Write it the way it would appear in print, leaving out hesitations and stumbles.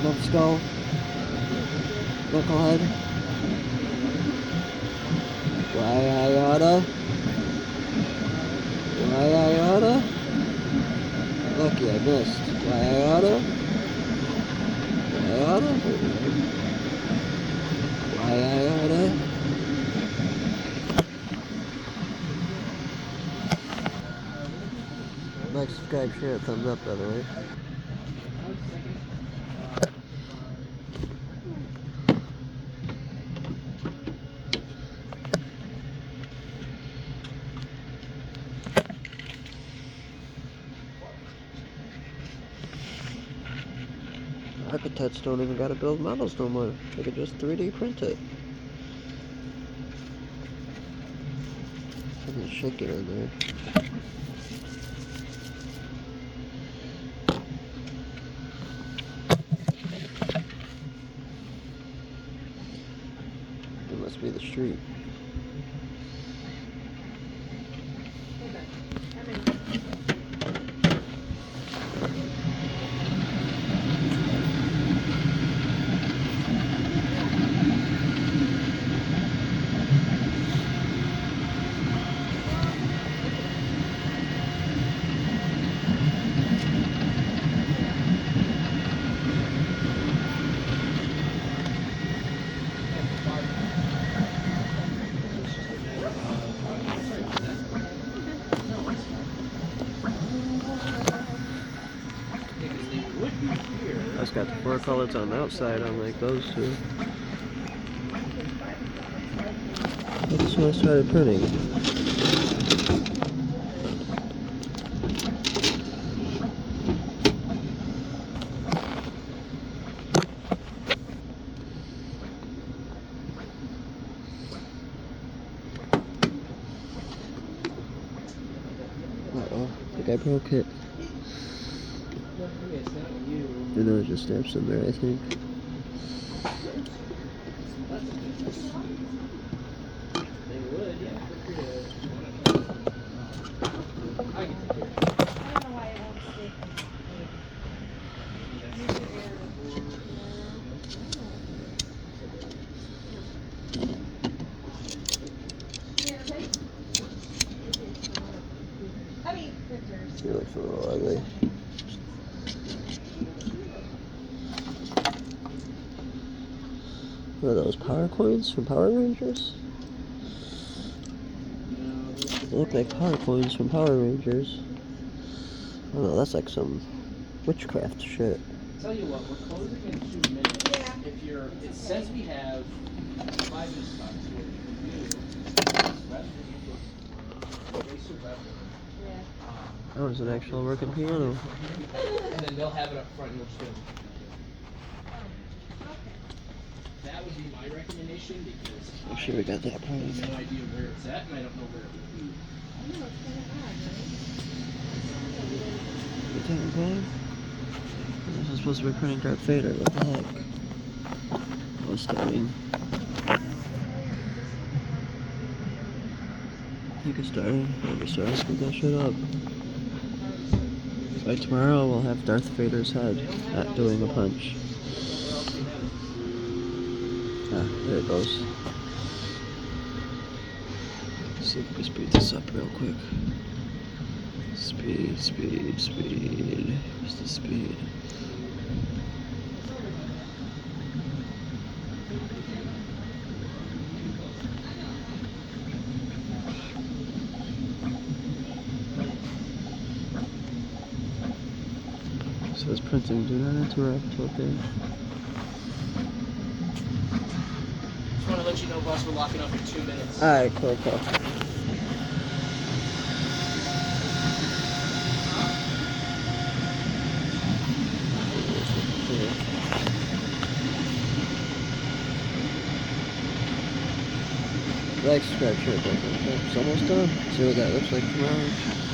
Numbskull. Knucklehead. Why I oughta. Why I oughta. Lucky I missed. Why I oughta. Why I oughta. Why I oughta. Like, subscribe, share, thumbs up, by the way. Architects don't even gotta build models no more. They can just 3D print it. Something shaking in there. It must be the street. That's got the 4 colors on the outside, unlike those two. I just want to start printing. Uh-oh, I think I broke it. You know, it just snaps in there, I think. It looks a little ugly. What are those, power coins from Power Rangers? They look like power coins from Power Rangers. I don't know, that's like some witchcraft shit. Tell you what, we're closing in 2 minutes. Yeah. If you're, it says we have 5 minutes left. So what you can do is That was an actual working piano. and then they'll have it up front and we'll just go. That would be my recommendation because I'm sure we got that I price. have no idea where it's at and I don't know where it would be. You take it back? This is supposed to be printing Darth Vader, what the heck? What's that mean? You can start. Maybe start asking that shit up. By tomorrow we'll have Darth Vader's head at doing a punch. Ah, there it goes. Let's see if we can speed this up real quick. Speed, speed, speed. Where's the speed? So it's printing, do not interrupt, okay. Just want to let you know, boss, we're locking up in 2 minutes. Alright, cool, cool. Like, subscribe, share, it's almost done. See what that looks like tomorrow.